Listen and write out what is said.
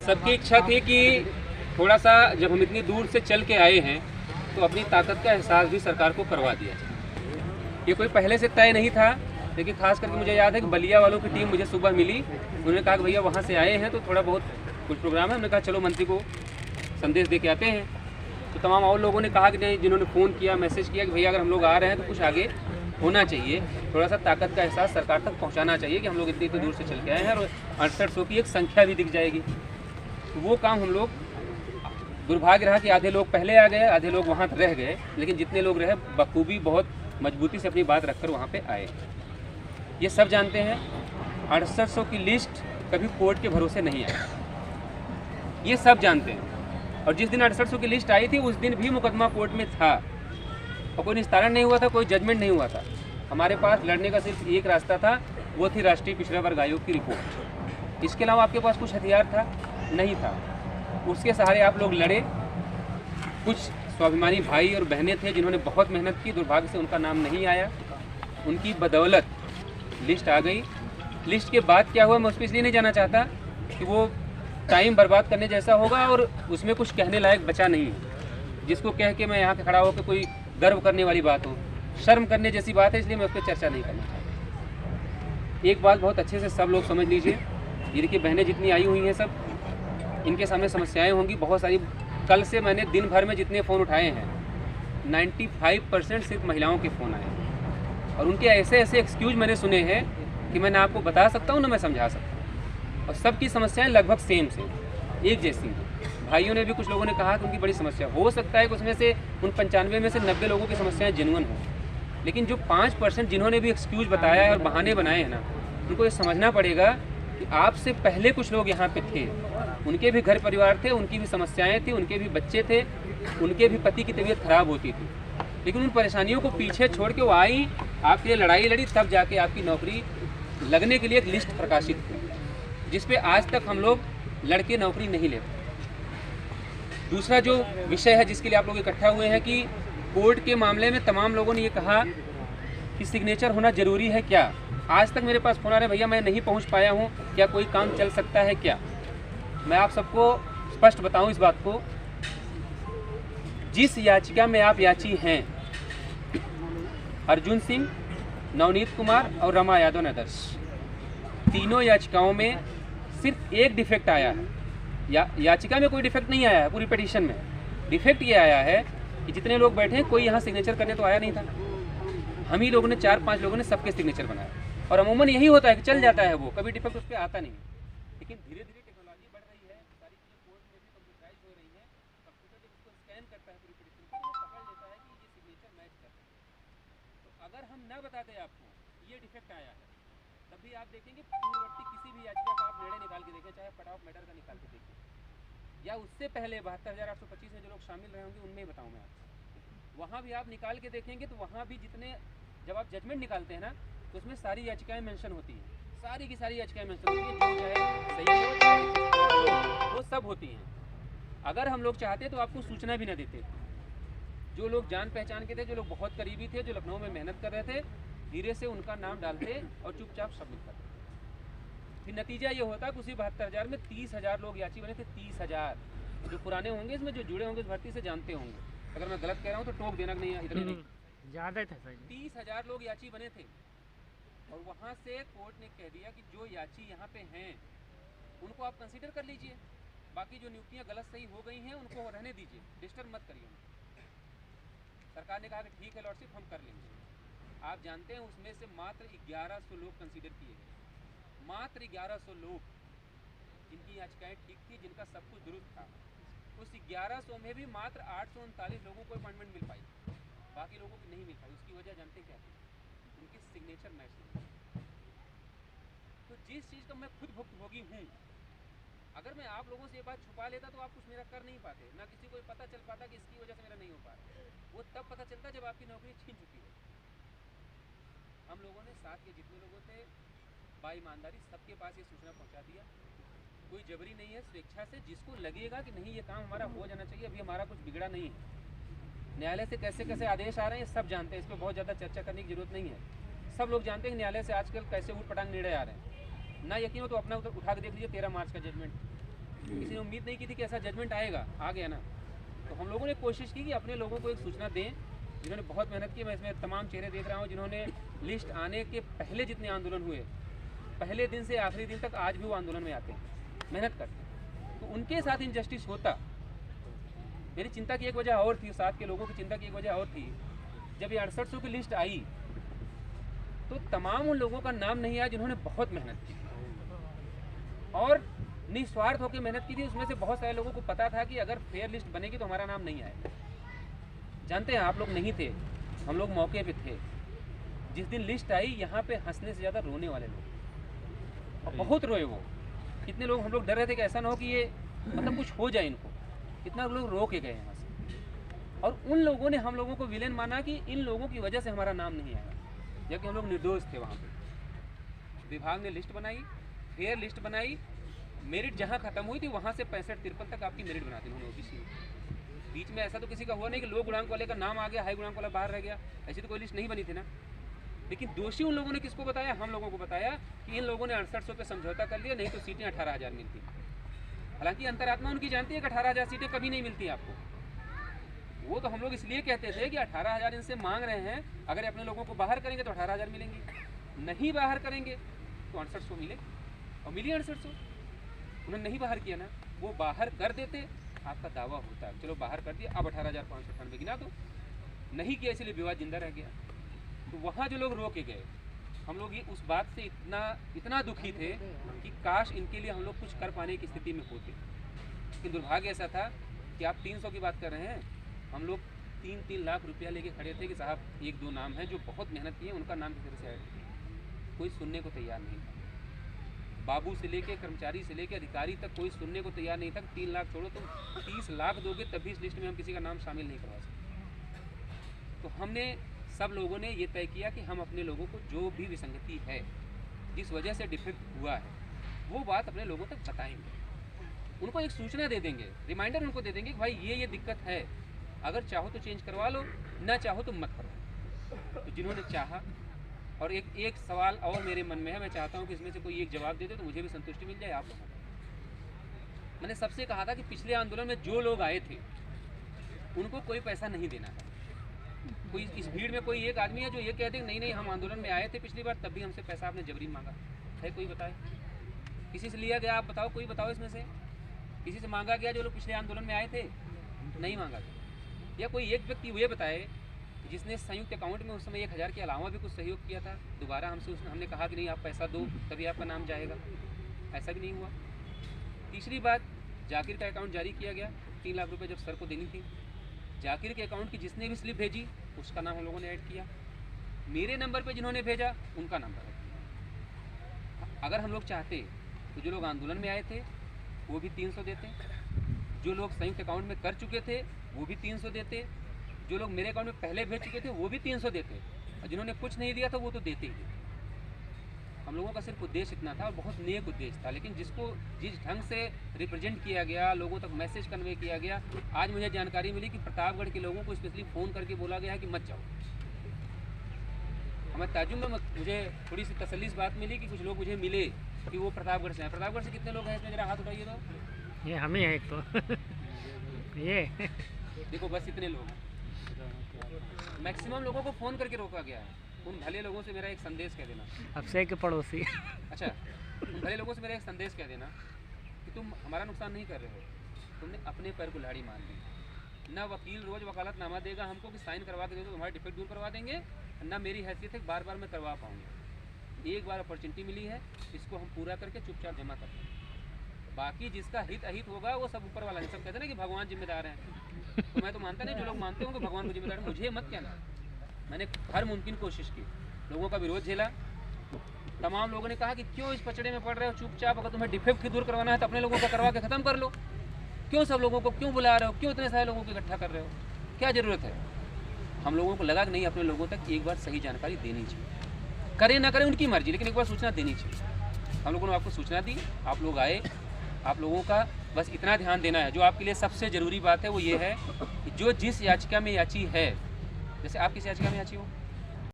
सबकी इच्छा थी कि थोड़ा सा जब हम इतनी दूर से चल के आए हैं तो अपनी ताकत का एहसास भी सरकार को करवा दिया जाए। ये कोई पहले से तय नहीं था, लेकिन खास करके मुझे याद है कि बलिया वालों की टीम मुझे सुबह मिली। उन्होंने कहा कि भैया वहाँ से आए हैं तो थोड़ा बहुत कुछ प्रोग्राम है। हमने कहा चलो मंत्री को संदेश दे के आते हैं। तो तमाम और लोगों ने कहा कि नहीं, जिन्होंने फ़ोन किया, मैसेज किया कि भैया अगर हम लोग आ रहे हैं तो कुछ आगे होना चाहिए, थोड़ा सा ताकत का एहसास सरकार तक पहुंचाना चाहिए कि हम लोग इतनी दूर से चल के आए हैं और 6800 की एक संख्या भी दिख जाएगी। तो वो काम हम लोग, दुर्भाग्य रहा कि आधे लोग पहले आ गए, आधे लोग वहाँ रह गए, लेकिन जितने लोग रहे बखूबी बहुत मजबूती से अपनी बात रखकर वहाँ पे आए। ये सब जानते हैं 6800 की लिस्ट कभी कोर्ट के भरोसे नहीं आई, ये सब जानते हैं। और जिस दिन 6800 की लिस्ट आई थी उस दिन भी मुकदमा कोर्ट में था और कोई निस्तारण नहीं हुआ था, कोई जजमेंट नहीं हुआ था। हमारे पास लड़ने का सिर्फ एक रास्ता था, वो थी राष्ट्रीय पिछड़ा वर्ग आयोग की रिपोर्ट। इसके अलावा आपके पास कुछ हथियार था नहीं था। उसके सहारे आप लोग लड़े। कुछ स्वाभिमानी भाई और बहनें थे जिन्होंने बहुत मेहनत की, दुर्भाग्य से उनका नाम नहीं आया। उनकी बदौलत लिस्ट आ गई। लिस्ट के बाद क्या हुआ मैं उस पर इसलिए नहीं जाना चाहता कि वो टाइम बर्बाद करने जैसा होगा और उसमें कुछ कहने लायक बचा नहीं है, जिसको कह के मैं यहाँ पे खड़ा होकर कोई गर्व करने वाली बात हो, शर्म करने जैसी बात है, इसलिए मैं उस पर चर्चा नहीं करना चाहता। एक बात बहुत अच्छे से सब लोग समझ लीजिए, ये देखिए बहनें जितनी आई हुई हैं सब, इनके सामने समस्याएं होंगी बहुत सारी। कल से मैंने दिन भर में जितने फ़ोन उठाए हैं 95% सिर्फ महिलाओं के फ़ोन आए हैं और उनके ऐसे ऐसे एक्सक्यूज़ मैंने सुने हैं कि मैं ना आपको बता सकता हूँ ना मैं समझा सकता हूँ। और सबकी समस्याएं लगभग सेम एक जैसी हैं। भाइयों ने भी, कुछ लोगों ने कहा कि उनकी बड़ी समस्या हो सकता है कि उसमें से उन 95 में से 90 लोगों की समस्याएं जेन्युइन हों, लेकिन जो 5% जिन्होंने भी एक्सक्यूज़ बताया है और बहाने बनाए हैं ना, उनको ये समझना पड़ेगा कि आपसे पहले कुछ लोग यहाँ पे थे, उनके भी घर परिवार थे, उनकी भी समस्याएं थी, उनके भी बच्चे थे, उनके भी पति की तबीयत खराब होती थी, लेकिन उन परेशानियों को पीछे छोड़ के वो आई, आपके लिए लड़ाई लड़ी, तब जाके आपकी नौकरी लगने के लिए एक लिस्ट प्रकाशित हुई, जिस पे आज तक हम लोग लड़के नौकरी नहीं लेते। दूसरा जो विषय है जिसके लिए आप लोग इकट्ठा हुए हैं कि कोर्ट के मामले में तमाम लोगों ने ये कहा कि सिग्नेचर होना ज़रूरी है क्या। आज तक मेरे पास फोन आ रहे, भैया मैं नहीं पहुंच पाया हूं, क्या कोई काम चल सकता है क्या। मैं आप सबको स्पष्ट बताऊं इस बात को, जिस याचिका में आप याची हैं, अर्जुन सिंह, नवनीत कुमार और रमा यादव नदर्श, तीनों याचिकाओं में सिर्फ एक डिफेक्ट आया है। याचिका में कोई डिफेक्ट नहीं आया है, पूरी पिटीशन में डिफेक्ट ये आया है कि जितने लोग बैठे हैं कोई यहाँ सिग्नेचर करने तो आया नहीं था। हम ही लोगों ने 4-5 लोगों ने सबके सिग्नेचर बनाए और अमूमन यही होता है कि चल जाता है वो, कभी डिफेक्ट उस पर आता नहीं। लेकिन धीरे धीरे टेक्नोलॉजी बढ़ रही है, सारी चीज़ें कोर्ट में भी कंप्यूटराइज हो रही हैं। कंप्यूटर जब इसको स्कैन करता है पूरी पिटीशन को, वो पकड़ लेता है कि ये सिग्नेचर मैच कर रहे हैं। तो अगर हम न बताते आपको ये डिफेक्ट आया है, तब भी आप देखेंगे पूर्ववर्ती किसी भी याचिका का आप निर्णय निकाल के देखें, चाहे कट ऑफ मैटर का निकाल के देखें, या उससे पहले 72,825 में जो लोग शामिल रहे होंगे उनमें ही बताऊँ मैं आपको, वहाँ भी आप निकाल के देखेंगे तो वहाँ भी जितने, जब आप जजमेंट निकालते हैं ना तो उसमें सारी याचिकाएं मेंशन होती हैं, सारी की सारी याचिकाएं मेंशन होती हैं, जो चाहे सही हो चाहे वो सब होती हैं। अगर हम लोग चाहते तो आपको सूचना भी ना देते। जो लोग जान पहचान के थे, जो लोग बहुत करीबी थे, जो लखनऊ में मेहनत कर रहे थे, धीरे से उनका नाम डालते और चुपचाप सबमिट करते। फिर नतीजा ये होता कि उसी 72,000 में 30,000 लोग याची बने थे। 30,000 जो पुराने होंगे इसमें, जो जुड़े होंगे इस भर्ती से, जानते होंगे। अगर मैं गलत कह रहा हूँ तो टोक देना नहीं, इतने नहीं, ज़्यादा था सर। 30,000 लोग याची बने थे और वहाँ से कोर्ट ने कह दिया कि जो याची यहाँ पे हैं उनको आप कंसीडर कर लीजिए, बाकी जो नियुक्तियाँ गलत सही हो गई हैं उनको रहने दीजिए, डिस्टर्ब मत करिए। सरकार ने कहा कि ठीक है लॉर्डशिप, हम कर लेंगे। आप जानते हैं उसमें से मात्र 1100 लोग कंसीडर किए गए, मात्र 1100 लोग जिनकी याचिकाएं ठीक थी, जिनका सब कुछ दुरुस्त था। उस 1100 में भी मात्र 839 लोगों को अपॉइंटमेंट मिल पाई, बाकी लोगों को नहीं मिल पाई। उसकी वजह जानते क्या थी? उनकी सिग्नेचर मैच नहीं। तो जिस चीज़ का मैं खुद भुक्तभोगी हूँ, अगर मैं आप लोगों से ये बात छुपा लेता तो आप कुछ मेरा कर नहीं पाते, ना किसी को पता चल पाता कि इसकी वजह से मेरा नहीं हो पा रहा। वो तब पता चलता जब आपकी नौकरी छीन चुकी है। हम लोगों ने साथ के जितने लोगों थे ईमानदारी सबके पास ये सूचना पहुंचा दिया। कोई जबरी नहीं है, स्वेच्छा से जिसको लगेगा कि नहीं ये काम हमारा हो जाना चाहिए, अभी हमारा कुछ बिगड़ा नहीं है। न्यायालय से कैसे कैसे आदेश आ रहे हैं सब जानते हैं, इस पर बहुत ज़्यादा चर्चा करने की जरूरत नहीं है। सब लोग जानते हैं कि न्यायालय से आजकल कैसे ऊट पटांग निर्णय आ रहे हैं। ना यकीन हो तो अपना उठा के देख लीजिए 13 मार्च का जजमेंट, किसी ने उम्मीद नहीं की थी कि ऐसा जजमेंट आएगा, आ गया ना। तो हम लोगों ने कोशिश की कि अपने लोगों को एक सूचना दें जिन्होंने बहुत मेहनत की। मैं इसमें तमाम चेहरे देख रहा हूँ जिन्होंने लिस्ट आने के पहले जितने आंदोलन हुए, पहले दिन से आखिरी दिन तक आज भी वो आंदोलन में आते हैं, मेहनत करते हैं। तो उनके साथ इनजस्टिस होता। मेरी चिंता की एक वजह और थी, साथ के लोगों की चिंता की एक वजह और थी। जब ये 6800 की लिस्ट आई तो तमाम उन लोगों का नाम नहीं आया जिन्होंने बहुत मेहनत की और निस्वार्थ होकर मेहनत की थी। उसमें से बहुत सारे लोगों को पता था कि अगर फेयर लिस्ट बनेगी तो हमारा नाम नहीं आएगा। जानते हैं आप लोग नहीं थे, हम लोग मौके पे थे। जिस दिन लिस्ट आई यहाँ पे हंसने से ज़्यादा रोने वाले लोग, और बहुत रोए वो। कितने लोग, हम लोग डर रहे थे कि ऐसा ना हो कि ये मतलब कुछ हो जाए इनको। कितना लोग रो के गए यहाँ से। और उन लोगों ने हम लोगों को विलेन माना कि इन लोगों की वजह से हमारा नाम नहीं आएगा, जबकि हम लोग निर्दोष थे। वहाँ पे विभाग ने लिस्ट बनाई, फेयर लिस्ट बनाई। मेरिट जहाँ खत्म हुई थी वहाँ से 65-53 तक आपकी मेरिट बनाती उन्होंने ओबीसी। बीच में ऐसा तो किसी का हुआ नहीं कि लो गुणांक वाले का नाम आ गया, हाई गुणांक वाला बाहर रह गया। ऐसी तो कोई लिस्ट नहीं बनी थी ना। लेकिन दोषी उन लोगों ने किसको बताया? हम लोगों को बताया कि इन लोगों ने 6800 पे समझौता कर लिया, नहीं तो सीटें 18,000 मिलती। हालांकि अंतरात्मा उनकी जानती है कि 18,000 सीटें कभी नहीं मिलती आपको। वो तो हम लोग इसलिए कहते थे कि 18,000 इनसे मांग रहे हैं, अगर अपने लोगों को बाहर करेंगे तो 18,000 मिलेंगे, नहीं बाहर करेंगे तो 6800 मिले। और मिली 6800। उन्होंने नहीं बाहर किया ना, वो बाहर कर देते आपका दावा होता। चलो बाहर कर दिया, अब 18,598 गिना दो। नहीं किया इसलिए विवाद जिंदा रह गया। तो वहाँ जो लोग रो के गए, हम लोग ये उस बात से इतना दुखी थे कि काश इनके लिए हम लोग कुछ कर पाने की स्थिति में होते। लेकिन दुर्भाग्य ऐसा था कि आप 300 की बात कर रहे हैं, हम लोग 3-3 लाख रुपया लेके खड़े थे कि साहब 1-2 नाम हैं जो बहुत मेहनत किए, उनका नाम किस तरह से आए। कोई सुनने को तैयार नहीं था। बाबू से लेके कर्मचारी से लेके अधिकारी तक कोई सुनने को तैयार नहीं था। 3 लाख छोड़ो, तुम 30 लाख दोगे तब भी इस लिस्ट में हम किसी का नाम शामिल नहीं करवा सकते। तो हमने सब लोगों ने ये तय किया कि हम अपने लोगों को जो भी विसंगति है, जिस वजह से डिफेक्ट हुआ है, वो बात अपने लोगों तक बताएंगे। उनको एक सूचना दे देंगे, रिमाइंडर उनको दे देंगे कि भाई ये दिक्कत है, अगर चाहो तो चेंज करवा लो, ना चाहो तो मत करो। तो जिन्होंने चाहा, और एक सवाल और मेरे मन में है, मैं चाहता हूँ कि इसमें से कोई एक जवाब दे दे तो मुझे भी संतुष्टि मिल जाए, आप लोगों को। मैंने सबसे कहा था कि पिछले आंदोलन में जो लोग आए थे उनको कोई पैसा नहीं देना है। कोई इस भीड़ में कोई एक आदमी है जो ये कहते नहीं नहीं हम आंदोलन में आए थे पिछली बार, तब भी हमसे पैसा आपने जबरी मांगा है? कोई बताए? किसी से लिया गया? आप बताओ, कोई बताओ इसमें से किसी से मांगा गया जो लोग पिछले आंदोलन में आए थे? नहीं मांगा गया। या कोई एक व्यक्ति ये बताए जिसने संयुक्त अकाउंट में उस समय 1,000 के अलावा भी कुछ सहयोग किया था, दोबारा हमने कहा कि नहीं आप पैसा दो तभी आपका नाम जाएगा? ऐसा भी नहीं हुआ। तीसरी बात, जाकिर का अकाउंट जारी किया गया, 3 लाख रुपए जब सर को देनी थी, जाकिर के अकाउंट की जिसने भी स्लिप भेजी उसका नाम हम लोगों ने ऐड किया। मेरे नंबर पे जिन्होंने भेजा उनका नंबर ऐड किया। अगर हम लोग चाहते तो जो लोग आंदोलन में आए थे वो भी 300 देते, जो लोग संयुक्त अकाउंट में कर चुके थे वो भी 300 देते, जो लोग मेरे अकाउंट में पहले भेज चुके थे वो भी 300 देते, और जिन्होंने कुछ नहीं दिया था वो तो देते ही थे। हम लोगों का सिर्फ उद्देश्य इतना था, और बहुत नेक उद्देश्य था। लेकिन जिस ढंग से रिप्रेजेंट किया गया, लोगों तक मैसेज कन्वे किया गया, आज मुझे जानकारी मिली कि प्रतापगढ़ के लोगों को स्पेशली फ़ोन करके बोला गया है कि मत जाओ। हमें ताजुब में मुझे थोड़ी सी तसल्ली इस बात मिली कि कुछ लोग मुझे मिले कि वो प्रतापगढ़ से हैं। प्रतापगढ़ से कितने लोग हैं इसमें? जरा हाथ उठाइए तो। ये हम ही हैं एक तो ये देखो बस इतने लोग। मैक्सिमम लोगों को फ़ोन करके रोका गया है। उन भले लोगों से मेरा एक संदेश कह देना। अफसर के पड़ोसी अच्छा, उन भले लोगों से मेरा एक संदेश कह देना कि तुम हमारा नुकसान नहीं कर रहे हो, तुमने अपने पैर को लाड़ी मार ली। ना वकील रोज़ वकालतनामा देगा हमको कि साइन करवा के दे दो तुम्हारा डिफेक्ट दूर करवा देंगे, ना मेरी हैसियत है बार बार मैं करवा पाऊँगा। एक बार अपॉर्चुनिटी मिली है, इसको हम पूरा करके चुपचाप जमा करते हैं। बाकी जिसका हित अहित होगा वो सब ऊपर वाला है। सब कहते हैं ना कि भगवान जिम्मेदार हैं, तो मैं तो मानता नहीं। जो लोग मानते होंगे भगवान को जिम्मेदार है, मुझे मत कहना। मैंने हर मुमकिन कोशिश की, लोगों का विरोध झेला। तमाम लोगों ने कहा कि क्यों इस पचड़े में पड़ रहे हो, चुपचाप अगर तुम्हें डिफेक्ट ही दूर करवाना है तो अपने लोगों का करवा के ख़त्म कर लो। क्यों सब लोगों को क्यों बुला रहे हो, क्यों इतने सारे लोगों को इकट्ठा कर रहे हो, क्या ज़रूरत है? हम लोगों को लगा कि नहीं, अपने लोगों तक एक बार सही जानकारी देनी चाहिए। करें ना करें उनकी मर्जी, लेकिन एक बार सूचना देनी चाहिए। हम लोगों ने आपको सूचना दी, आप लोग आए। आप लोगों का बस इतना ध्यान देना है, जो आपके लिए सबसे ज़रूरी बात है वो ये है कि जो जिस याचिका में याची है, जैसे आप किस याचिका में याची हो,